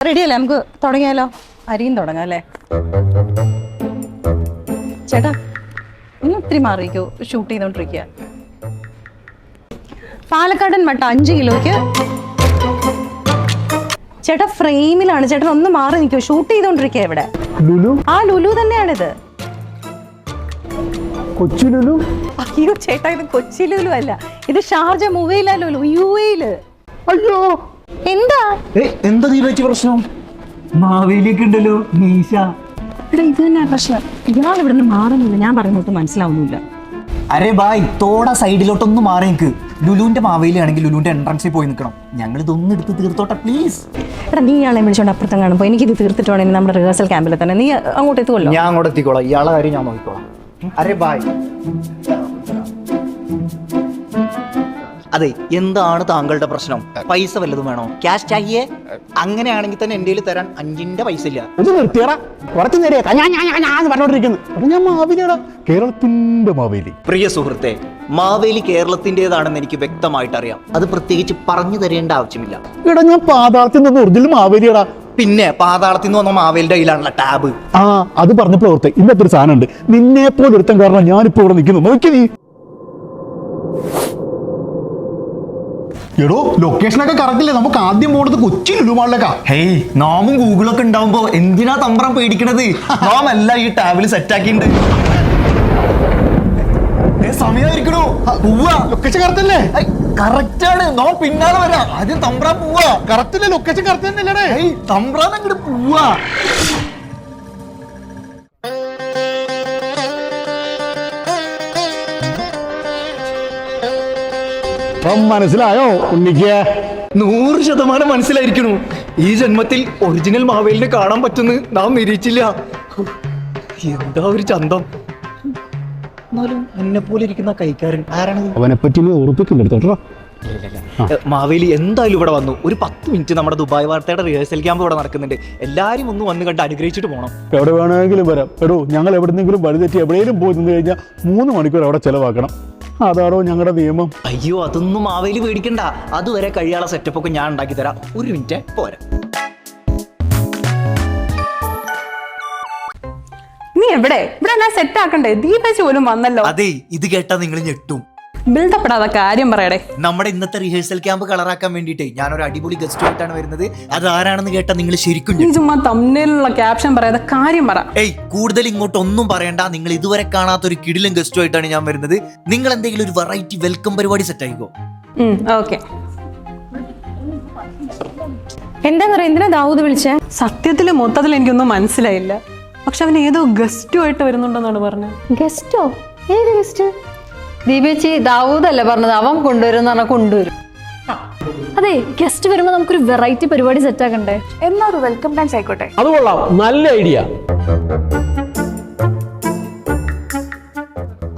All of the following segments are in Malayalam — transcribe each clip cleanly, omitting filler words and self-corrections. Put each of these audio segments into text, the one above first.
റെഡിയല്ലേ? നമുക്ക് തുടങ്ങിയാലോ? അരിയും തുടങ്ങാം അല്ലേ? ചേട്ടാ ഒന്ന് ഒത്തിരി മാറിക്കോ, ഷൂട്ട് ചെയ്തോണ്ടിരിക്കുക. പാലക്കാടൻ മട്ട 5 കിലോയ്ക്ക്. ചേട്ടാ ഫ്രെയിമിലാണ്, ചേട്ടൻ ഒന്ന് മാറി നിൽക്കോ, ഷൂട്ട് ചെയ്തോണ്ടിരിക്കുക ഇവിടെ. ലുലു? ആ ലുലു തന്നെയാണിത്. കൊച്ചു ലുലു? അയ്യോ ചേട്ടാ, ഇത് കൊച്ചി ലുലു അല്ല, ഇത് ഷാർജ മുവൈല ലുലു, UAE. അയ്യോ എന്താ എന്താ നീ പറ്റിയ പ്രശ്നം? മാവേലിയൊക്കെ ഉണ്ടല്ലോ മീശ. ഇത് തന്നെ പ്രശ്നം. ഇയാൾ ഇവിടെ നിന്ന് മാറുന്നില്ല, ഞാൻ പറയുന്നത് മനസ്സിലാവുന്നില്ല. അരെ ബായ്, തോട സൈഡിലോട്ടൊന്ന് മാറി നിൽക്ക്. ലുലുവിന്റെ മാവേലിയാണെങ്കിൽ ലുലുവിന്റെ എൻട്രൻസിൽ പോയി നിൽക്കണം. ഞങ്ങൾ ഇതൊന്നും എടുത്ത് തീർത്തോട്ടെ പ്ലീസ്. എടാ നീ ഇയാളെ വിളിച്ചോണ്ട് അപ്പുറത്തും കാണുമ്പോൾ എനിക്കിത് തീർത്തിട്ട് വേണമെങ്കിൽ നമ്മുടെ റിഹേഴ്സൽ ക്യാമ്പിൽ തന്നെ നീ അങ്ങോട്ട് എത്തുമല്ലോ. ഞാൻ അങ്ങോട്ട് എത്തിക്കോളാം, ഇയാളെ കാര്യം ഞാൻ നോക്കിക്കോളാം. അരെ ബായ്. അതെ, എന്താണ് താങ്കളുടെ പ്രശ്നം? പൈസ വല്ലതും വേണോ? ക്യാഷ് ചാഹിയേ? അങ്ങനെയാണെങ്കിൽ തന്നെ എൻ്റെ കയ്യിൽ തരാൻ 5 പൈസ ഇല്ല. ഒന്ന് നിർത്തിയടാ, കുറച്ച് നേരം ഞാൻ പറഞ്ഞോണ്ടിരിക്കുന്നു. ഞാൻ മാവേലിയാടാ, കേരളത്തിന്റെ മാവേലി. പ്രിയ സുഹൃത്തെ, മാവേലി കേരളത്തിൻ്റെതാണെന്ന് എനിക്ക് വ്യക്തമായിട്ട് അറിയാം. അത് പ്രത്യേകിച്ച് പറഞ്ഞു തരേണ്ട ആവശ്യമില്ല. എടാ ഞാൻ പാതാളത്തിൽ നിന്ന് ഒറിജിനൽ മാവേലിയാടാ. പിന്നെ പാതാളത്തിൽ നിന്ന് വന്ന മാവേലിന്റെ കയ്യിലാണല്ലോ ടാബ്. ആ അത് പറഞ്ഞപ്പോൾ ഓർത്തെ, ഇന്നത്തെ ഒരു സാധനം ഉണ്ട്. നിന്നെ പോലെ ഒരുത്തൻ കാരണം ഞാനിപ്പോ ഇവിടെ നിൽക്കുന്നു. നോക്കി നീ. എടോ ലൊക്കേഷനൊക്കെ കറക്റ്റ് അല്ലേ? നമുക്ക് ആദ്യം പോകുന്നത് കൊച്ചി ലുലുമാളിലേക്കാ. ഹേയ്, നാമും ഗൂഗിളൊക്കെ ഉണ്ടാവുമ്പോ എന്തിനാ തമ്പ്രം പേടിക്കണത്? നാം എല്ലാം ഈ ടാബിൽ സെറ്റ് ആക്കിയിട്ടുണ്ട്. സമയമായിരിക്കണോ? ലൊക്കേഷൻ കറക്റ്റ് അല്ലേ? കറക്റ്റ് ആണ്. നാം പിന്നാലെ വരാം. ആദ്യം തമ്പ്രാൻ പോവാ. കറക്റ്റ് അല്ലേ? ലൊക്കേഷൻ കറക്റ്റ് തന്നെയല്ലേ? തമ്പ്രാൻ അങ്ങോട്ട് പോവാ. മനസ്സിലായോ ഉണ്ണിക്ക്? 100% മനസ്സിലായിരിക്കണു. ഈ ജന്മത്തിൽ ഒറിജിനൽ മാവേലിനെ കാണാൻ പറ്റുന്ന് നാം നിരീക്ഷിച്ചില്ല. എന്താ ഒരു ചന്തം. എന്നാലും എന്നെ പോലെ ഇരിക്കുന്ന കൈക്കാരൻ ആരാണ്? അവനെ പറ്റി ഓർപ്പിക്കില്ല. മാവേലി എന്തായാലും ഇവിടെ വന്നു. ഒരു 10 മിനിറ്റ് നമ്മുടെ ദുബായ് വാർത്തയുടെ റിഹേഴ്സൽ ക്യാമ്പ് ഇവിടെ നടക്കുന്നുണ്ട്. എല്ലാരും ഒന്ന് വന്ന് കണ്ട് അനുഗ്രഹിച്ചിട്ട് പോകണം. എവിടെ വേണമെങ്കിലും വരാം. എടോ ഞങ്ങൾ എവിടെന്നെങ്കിലും വഴിതെറ്റി എവിടെയെങ്കിലും പോയി നിന്ന് കഴിഞ്ഞാൽ 3 മണിക്കൂർ അവിടെ ചെലവാക്കണം. അതാണോ ഞങ്ങളുടെ നിയമം? അയ്യോ, അതൊന്നും മാവേലി പേടിക്കണ്ട. അതുവരെ കഴിയാനുള്ള സെറ്റപ്പ് ഒക്കെ ഞാൻ ഉണ്ടാക്കി തരാം. 1 മിനിറ്റ് പോരാ. നീ എവിടെ? ഇവിടെ ഞാൻ സെറ്റ് ആക്കണ്ടേ? ദീപേച്ചി പോലും വന്നല്ലോ. അതെ, ഇത് കേട്ടാ നിങ്ങൾ ഞെട്ടും. ബിൽഡപ്പ് ഇടാതെ കാര്യം പറയടേ. നമ്മുടെ ഇന്നത്തെ റിഹേഴ്സൽ ക്യാമ്പ് കളറാക്കാൻ വേണ്ടിയിട്ട് ഞാനൊരു അടിപൊളി ഗസ്റ്റ് ആയിട്ടാണ് വരുന്നത്. അത് ആരാണെന്ന് കേട്ടാ നിങ്ങൾ ശരിക്കും നീ ചുമ്മാ തമ്മിലുള്ള ക്യാപ്ഷൻ പറയാതെ കാര്യം പറ. ഏയ്, കൂടുതൽ ഇങ്ങോട്ട് ഒന്നും പറയണ്ട. നിങ്ങൾ ഇതുവരെ കാണാത്ത ഒരു കിടിലൻ ഗസ്റ്റ് ആയിട്ടാണ് ഞാൻ വരുന്നത്. നിങ്ങൾ എന്തെങ്കിലും ഒരു വെറൈറ്റി വെൽക്കം പരിപാടി സെറ്റ് ആയിക്കോ. ഓക്കെ. എന്താ പറയാ, എന്തിനാ ദാവൂദ് വിളിച്ചേ? സത്യത്തില് മൊത്തത്തിൽ എനിക്കൊന്നും മനസ്സിലായില്ല. പക്ഷെ അവൻ ഏതോ ഗസ്റ്റുമായിട്ട് വരുന്നുണ്ടെന്നാണ് പറഞ്ഞത്. ഗസ്റ്റോ? ഏത് ഗസ്റ്റ്? ദീപേച്ചി, ദാവൂദല്ല പറഞ്ഞത്, അവൻ കൊണ്ടുവരും പറഞ്ഞാൽ കൊണ്ടുവരും. അതെ, ഗസ്റ്റ് വരുമ്പോ നമുക്കൊരു വെറൈറ്റി പരിപാടി സെറ്റ് ആക്കണ്ടേ? എന്നാ ഒരു വെൽക്കം ഡാൻസ് ആയിക്കോട്ടെ. അത് കൊള്ളാം, നല്ല ഐഡിയ.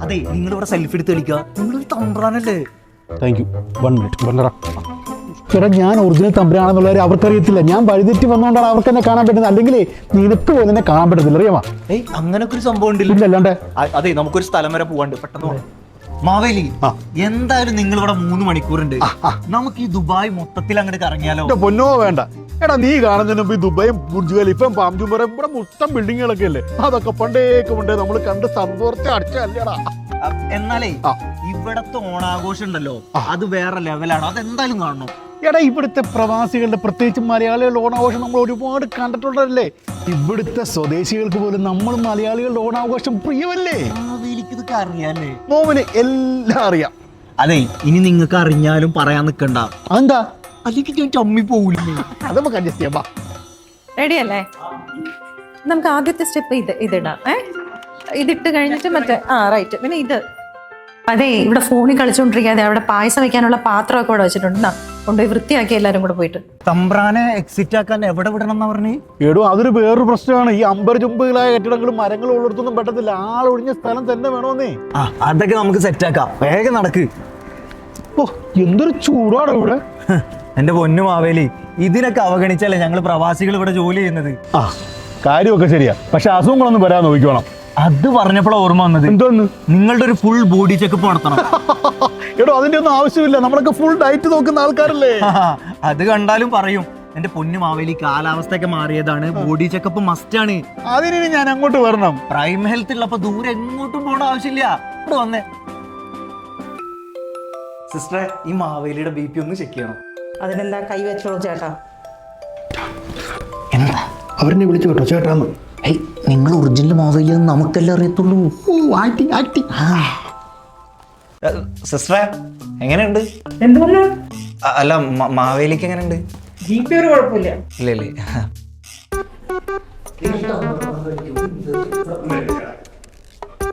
അതെ, നിങ്ങളിവിടെ സെൽഫി എടുത്ത് കളിക്കുക. നിങ്ങളൊരു തമ്പ്രാനല്ലേ? Thank you. 1 മിനിറ്റ് പറഞ്ഞടാ. ചേട്ടാ ഞാൻ ഒറിജിനൽ തമ്പുരാണെന്നുള്ളവരെ അവർക്കറിയത്തില്ല. ഞാൻ വഴിതെറ്റി വന്നുകൊണ്ടാണ് അവർക്ക് എന്നെ കാണാൻ പറ്റുന്നത്. അല്ലെങ്കിൽ നിനക്ക് പോലും എന്നെ കാണാൻ പറ്റത്തില്ല, അറിയാമോ? ഏയ്, അങ്ങനൊക്കെ ഒരു സംഭവം ഉണ്ടല്ലോ. ഇല്ലല്ലാണ്ട്. അതെ, നമുക്കൊരു സ്ഥലം വരെ പോവാണ്ട്. പെട്ടെന്ന് മാവേലി, എന്തായാലും നിങ്ങൾ ഇവിടെ 3 മണിക്കൂറുണ്ട്. നമുക്ക് ഈ ദുബായ് മൊത്തത്തിൽ അങ്ങോട്ട് കറങ്ങിയാലോ? പൊന്നോ വേണ്ട. എടാ നീ കാണുന്നതിന് മുമ്പ് ഈ ദുബായും ബുർജ് ഖലീഫയും പാംജുമറയും ഇവിടെ മൊത്തം ബിൽഡിങ്ങുകളൊക്കെ അല്ലേ? അതൊക്കെ പണ്ടേ നമ്മൾ കണ്ട് സന്തോഷത്തെ അടിച്ചല്ലേടാ. എന്നാലേ ഇവിടത്തെ ഓണാഘോഷം ഉണ്ടല്ലോ, അത് വേറെ ലെവലാണ്. അതെന്തായാലും കാണണം. എടാ ഇവിടുത്തെ പ്രവാസികളുടെ, പ്രത്യേകിച്ച് മലയാളികളുടെ ഓണാഘോഷം നമ്മൾ ഒരുപാട് കണ്ടിട്ടുള്ളതല്ലേ? ഇവിടുത്തെ സ്വദേശികൾക്ക് പോലും നമ്മൾ മലയാളികളുടെ ഓണാഘോഷം പ്രിയമല്ലേ? മാവേലിക്ക് ഇതൊക്കെ അറിയാല്ലേ? മോമന് എല്ലാം അറിയാം. അതെ, ഇനി നിങ്ങൾക്ക് അറിഞ്ഞാലും പറയാൻ നിൽക്കണ്ട. അതെന്താ? അല്ലെങ്കിൽ ഞാൻ ചമ്മി പോകില്ലേ? അത് നമുക്ക് അഡ്ജസ്റ്റ് ചെയ്യാം. റെഡിയല്ലേ? നമുക്ക് ആദ്യത്തെ സ്റ്റെപ്പ് ഇതിടാം. ഇതിട്ട് കഴിഞ്ഞിട്ട് മറ്റേ റൈറ്റ്. പിന്നെ ഇത് അതെ, ഇവിടെ ഫോണിൽ കളിച്ചോണ്ടിരിക്കാതെ അവിടെ പായസം വെക്കാനുള്ള പാത്രമൊക്കെ ഇവിടെ വെച്ചിട്ടുണ്ട്. കൊണ്ടുപോയി വൃത്തിയാക്കി എല്ലാരും കൂടെ പോയിട്ട്. തമ്പ്രാനെ എക്സിറ്റ് ആക്കാൻ എവിടെ വിടണം എന്നാ പറഞ്ഞേ? എടോ അതൊരു വേറൊരു പ്രശ്നമാണ്. ഈ അമ്പരചുംബികളായ കെട്ടിടങ്ങളും മരങ്ങളും ഉള്ളിടത്തൊന്നും പറ്റത്തില്ല. ആളൊഴിഞ്ഞ സ്ഥലം തന്നെ വേണമെന്നേ. അതൊക്കെ നമുക്ക് സെറ്റ് ആക്കാം. വേഗം നടക്ക്. ഓ എന്തൊരു ചൂടാണ് ഇവിടെ. എന്റെ പൊന്നു മാവേലി, ഇതിനൊക്കെ അവഗണിച്ചല്ലേ ഞങ്ങൾ പ്രവാസികൾ ഇവിടെ ജോലി ചെയ്യുന്നത്. കാര്യമൊക്കെ ശരിയാ, പക്ഷെ അസുഖങ്ങളൊന്നും വരാൻ നോക്കിക്കോണം. അത് പറഞ്ഞപ്പോഴാണ് ഓർമ്മ വന്നത്. എന്തോന്ന്? നിങ്ങളുടെ ഒരു ഫുൾ ബോഡി ചെക്കപ്പ് നടത്തണം. എടോ അതിന്റെ ഒന്നും ആവശ്യമില്ല. നമ്മളൊക്കെ ഫുൾ ഡയറ്റ് നോക്കുന്ന ആൾക്കാരല്ലേ. അത് കണ്ടാലും പറയും. എന്റെ പൊന്നു മാവേലി, കാലാവസ്ഥയൊക്കെ മാറിയതാണ്, ബോഡി ചെക്കപ്പ് മസ്റ്റ് ആണ്. അതിന് ഞാൻ അങ്ങോട്ട് വരണം. പ്രൈം ഹെൽത്ത് ഉള്ളപ്പോ ദൂരെ എങ്ങോട്ടും പോകേണ്ട ആവശ്യമില്ല. ഇവിടെ വന്നേ സിസ്റ്ററെ, ഈ മാവേലിയുടെ BP ഒന്ന് ചെക്ക് ചെയ്യണം. അതിനെന്താ, കൈ വെച്ചോളൂ ചേട്ടാ. എന്താ അവരെന്നെ വിളിച്ചു കേട്ടോ ചേട്ടാന്ന്. നിങ്ങൾ ഒറിജിനൽ മാവേലി നമുക്കെല്ലാം അറിയത്തുള്ളൂ. സിസ്റ്ററെ എങ്ങനെയുണ്ട്? അല്ല മാവേലിക്ക് എങ്ങനെയുണ്ട്? GP ഒരു കുഴപ്പമില്ല. ഇല്ലല്ലേ?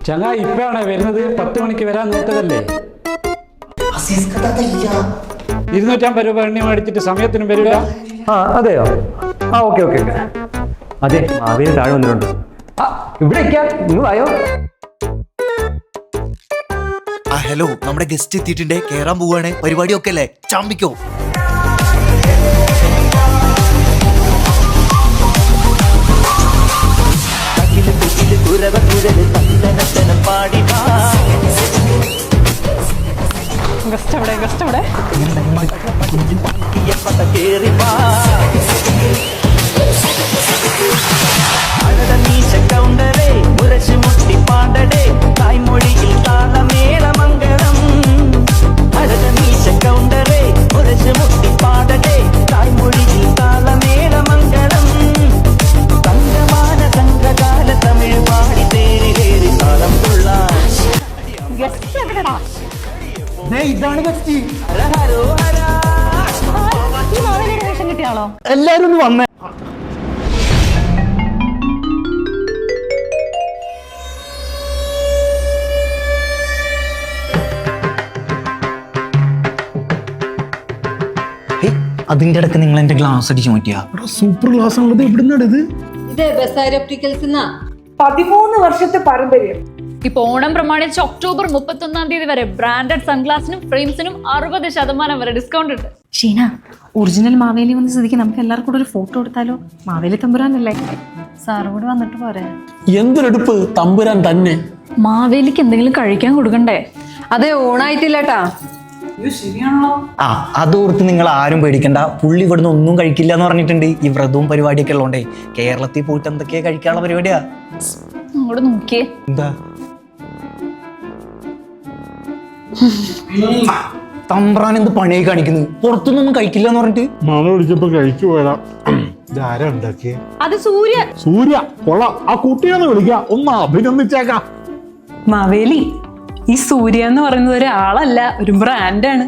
ചങ്ങാ ഇപ്പഴാണ് വരുന്നത്? 10 മണിക്ക് വരാൻ നോക്കതല്ലേ? 250 രൂപ എണ്ണി മേടിച്ചിട്ട് സമയത്തിന് വരില്ല. അതെയോ? Okay okay. അതെ, മാവേലി താഴെ വന്നിട്ടുണ്ട്. ഇവിടെ നിങ്ങൾ ആയോ? ഹലോ, നമ്മുടെ ഗസ്റ്റ് എത്തിയിട്ടുണ്ട്, കേറാൻ പോവാണ്. പരിപാടിയൊക്കെ അല്ലേ? ചാമ്പിക്കോ. ഗസ്റ്റ് എവിടെ? ഗസ്റ്റ് എവിടെ? ഇതാണ് ഗസ്റ്റ്. ഈ മാവേലിയുടെ വേഷം കിട്ടിയാളോ? എല്ലാരും ഒന്ന് വന്നേ. അതിന്റെ ഇടയ്ക്ക് നിങ്ങൾ എന്റെ ഗ്ലാസ് അടിച്ചു മാറ്റിയാ? സൂപ്പർ ഗ്ലാസ് ആണുള്ളത്. എവിടുന്നാണ് ഇത്? ഇത് ബസാരി ഒപ്റ്റിക്കൽസ് 13 വർഷത്തെ പാരമ്പര്യം. ഇപ്പൊ ഓണം പ്രമാണിച്ച് ഒക്ടോബർ 31-ാം തീയതി വരെ ബ്രാൻഡഡ് സൺഗ്ലാസിനും ഫ്രെയിംസിനും 60% വരെ ഡിസ്കൗണ്ട് ഉണ്ട്. ഷീന, ഒറിജിനൽ മാവേലി വന്ന സ്ഥിതിക്ക് നമുക്ക് എല്ലാവർക്കും കൂടെ ഒരു ഫോട്ടോ എടുത്താലോ? മാവേലി തമ്പുരാനല്ലേ? സാറും കൂടെ വന്നിട്ട് പോരെ? എന്തൊരെടുപ്പ്, തമ്പുരാൻ തന്നെ. മാവേലിക്ക് എന്തെങ്കിലും കഴിക്കാൻ കൊടുക്കണ്ടേ? അതെ, ഓണായിട്ടില്ലട്ടാ. ആ, അതോർത്ത് നിങ്ങൾ ആരും പേടിക്കണ്ട. പുള്ളി ഇവിടുന്ന് ഒന്നും കഴിക്കില്ല എന്ന് പറഞ്ഞിട്ടുണ്ട്. ഈ വ്രതവും പരിപാടിയൊക്കെ ഉള്ളതുകൊണ്ടേ കേരളത്തിൽ പോയിട്ട് എന്തൊക്കെയാ കഴിക്കാനുള്ള പരിപാടിയാ. അങ്ങോട്ട് നോക്കിയേ. എന്താ തമ്പ്രാൻ എന്ത് പണിയായി കാണിക്കുന്നത്? പുറത്തുനിന്നൊന്നും കഴിക്കില്ല എന്ന് പറഞ്ഞിട്ട്. മഴ വിളിച്ചപ്പോ കഴിച്ചു പോയതാ. ഇതാരാ ഉണ്ടാക്കിയേ? അത് സൂര്യ. സൂര്യ കൊള്ളാം. ആ കുട്ടിയെന്ന് വിളിക്കാം, ഒന്ന് അഭിനന്ദിച്ചേക്കാം. മാവേലി, ഈ സൂര്യ എന്ന് പറയുന്നത് ഒരാളല്ല, ഒരു ബ്രാൻഡാണ്.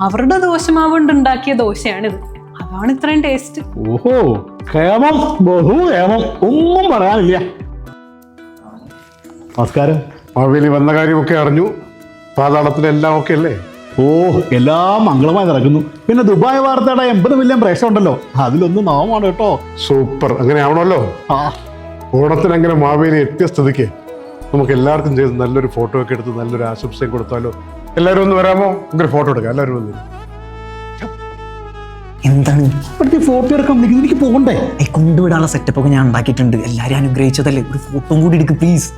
അവരുടെ ദോശമാവ് കൊണ്ട് ഉണ്ടാക്കിയ ദോശയാണിത്. അതാണ് ഇത്രയും ടേസ്റ്റ്. ഓഹോ, കേമം, ബഹു കേമം, ഒന്നും പറയാനില്ല. നമസ്കാരം. മാവേലി വന്ന കാര്യമൊക്കെ അറിഞ്ഞു. പാതാളത്തിലെല്ലാം ഒക്കെ അല്ലേ? ഓ, എല്ലാം മംഗളമായി നടക്കുന്നു. പിന്നെ ദുബായ് വാർത്തയുടെ 80 മില്യൺ പ്രേക്ഷകം ഉണ്ടല്ലോ, അതിലൊന്ന് നാമാണ് കേട്ടോ. സൂപ്പർ. അങ്ങനെ ആവണമല്ലോ. ഓണത്തിന് അങ്ങനെ മാവേലി എത്തിയ സ്ഥിതിക്ക് നമുക്ക് എല്ലാവർക്കും ചെയ്ത് നല്ലൊരു ഫോട്ടോ ഒക്കെ എടുത്ത് നല്ലൊരു ആശംസയും കൊടുത്താലോ? എല്ലാവരും ഒന്ന് വരാമോ? നമുക്കൊരു ഫോട്ടോ എടുക്കാം. എല്ലാവരും വന്നു. എന്താണ് ഇപ്പോഴത്തെ ഫോട്ടോ എടുക്കാൻ വിളിക്കുന്നത്? എനിക്ക് പോകണ്ടേ? കൊണ്ടുവിടാനുള്ള സെറ്റപ്പ് ഒക്കെ ഞാൻ ഉണ്ടാക്കിയിട്ടുണ്ട്. എല്ലാരും അനുഗ്രഹിച്ചതല്ലേ, ഒരു ഫോട്ടോ കൂടി എടുക്ക് പ്ലീസ്.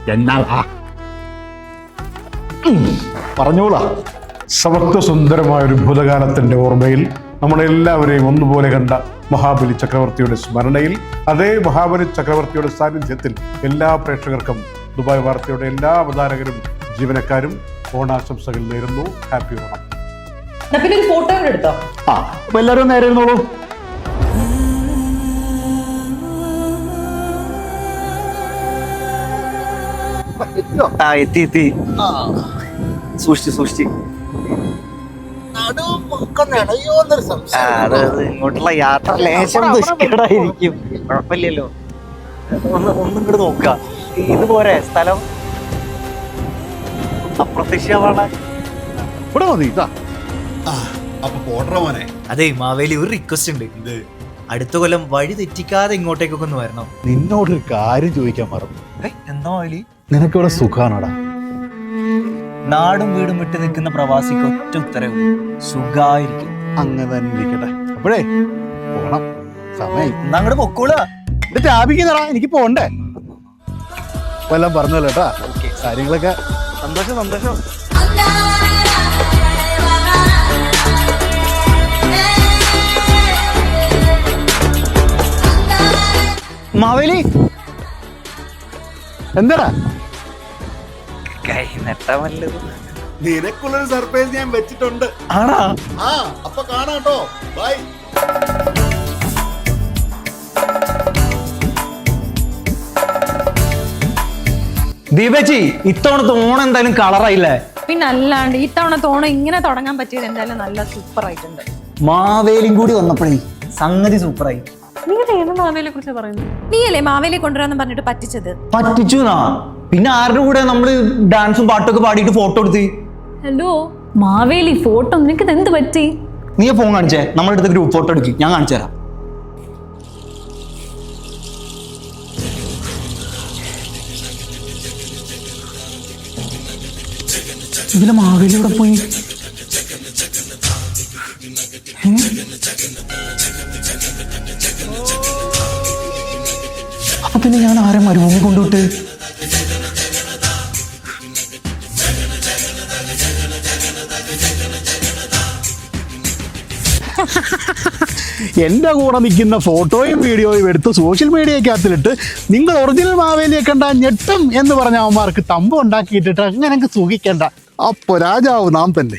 പറഞ്ഞോളാ. സമത്വസുന്ദരമായ ഒരു ഭൂതകാലത്തിന്റെ ഓർമ്മയിൽ നമ്മളെല്ലാവരെയും ഒന്നുപോലെ കണ്ട മഹാബലി ചക്രവർത്തിയുടെ സ്മരണയിൽ, അതേ മഹാബലി ചക്രവർത്തിയുടെ സാന്നിധ്യത്തിൽ എല്ലാ പ്രേക്ഷകർക്കും ദുബായ് വാർത്തയുടെ എല്ലാ അവതാരകരും ജീവനക്കാരും ഓണാശംസകൾ നേരുന്നു. ഹാപ്പി ഓണം. പിന്നെ ഒരു ഫോട്ടോ കൂടെ എടുത്തോ? അപ്പൊ എല്ലാവരും നേരെ ഇരുന്നോളൂ. എത്തി. സൂക്ഷിച്ച് അതായത് ഇങ്ങോട്ടുള്ള യാത്ര ലേശം ദുഷ്കരായിരിക്കും. കുഴപ്പമില്ലല്ലോ. ഒന്നും ഇങ്ങോട്ട് നോക്കുക. ഇതുപോരെ സ്ഥലം അപ്രത്യക്ഷമാണ്. ഇവിടെ മതി. അതെ മാവേലി, ഒരു റിക്വസ്റ്റ് ഉണ്ട്. അടുത്ത കൊല്ലം വഴി തെറ്റിക്കാതെ ഇങ്ങോട്ടേക്കൊക്കെ ഒന്ന് വരണം. നിന്നോടൊരു കാര്യം ചോദിക്കാൻ മറന്നു. എന്താ മാവേലി? നിനക്കിവിടെ സുഖാണോടാ? നാടും വീടും വിട്ട് നിൽക്കുന്ന പ്രവാസിക്ക് ഒറ്റ ഉത്തരവ്, സുഖായിരിക്കും. അങ്ങനെ തന്നെ ഇരിക്കട്ടെ. അപ്പോഴേ പോണം, സമയം. എന്നാ അങ്ങോട്ട് പൊക്കോളാ. ടാപിക്കുന്നടാ, എനിക്ക് പോണ്ടേ. എല്ലാം പറഞ്ഞല്ലോ കേട്ടാ. കാര്യങ്ങളൊക്കെ സന്തോഷം. മാവേലി എന്താടാ കൈ നെട്ടാ നല്ലത്. നിനക്കുള്ളൊരു സർപ്രൈസ് ഞാൻ വെച്ചിട്ടുണ്ട്. ആണാ? ആ അപ്പൊ കാണാട്ടോ. ബൈ. ദീപേച്ചി, ഇത്തവണത്തെ ഓണം എന്തായാലും കളറായില്ലേ? പിന്നെ അല്ലാണ്ട് ഇത്തവണ തോണം ഇങ്ങനെ തുടങ്ങാൻ പറ്റിയത് എന്തായാലും നല്ല സൂപ്പർ ആയിട്ടുണ്ട്. മാവേലിയും കൂടി വന്നപ്പോഴേ സംഗതി സൂപ്പറായി. നിങ്ങൾ ഏത് മാവേലിയെ കുറിച്ച് പറയുന്നത്? നീയല്ലേ മാവേലി കൊണ്ടുവരാന്ന് പറഞ്ഞിട്ട് പറ്റിച്ചത്? പറ്റിച്ചു നാ. പിന്നെ ആരുടെ കൂടെ നമ്മള് ഡാൻസും പാട്ടൊക്കെ പാടിയിട്ട് ഫോട്ടോ എടുത്ത്? ഹലോ മാവേലി ഫോട്ടോ, നിനക്ക് എന്ത് പറ്റി? നീ ഫോൺ കാണിച്ചേ, നമ്മുടെ അടുത്ത് ഗ്രൂപ്പ് ഫോട്ടോ എടുക്കും, ഞാൻ കാണിച്ചു തരാം. ഇതിലെ മാവേലി ഇവിടെ പോയി. അപ്പൊ പിന്നെ ഞാൻ ആരെ മരുഭൂമി കൊണ്ടുവിട്ട്? എന്റെ കൂടെ നിൽക്കുന്ന ഫോട്ടോയും വീഡിയോയും എടുത്ത് സോഷ്യൽ മീഡിയക്കകത്തിലിട്ട് നിങ്ങൾ ഒറിജിനൽ മാവേലിയെ കണ്ട ഞെട്ടും എന്ന് പറഞ്ഞ അവന്മാർക്ക് തമ്പ് ഉണ്ടാക്കിയിട്ടിട്ട് അങ്ങനെ സുഖിക്കണ്ട. അപ്പൊ രാജാവ് നാം തന്നെ.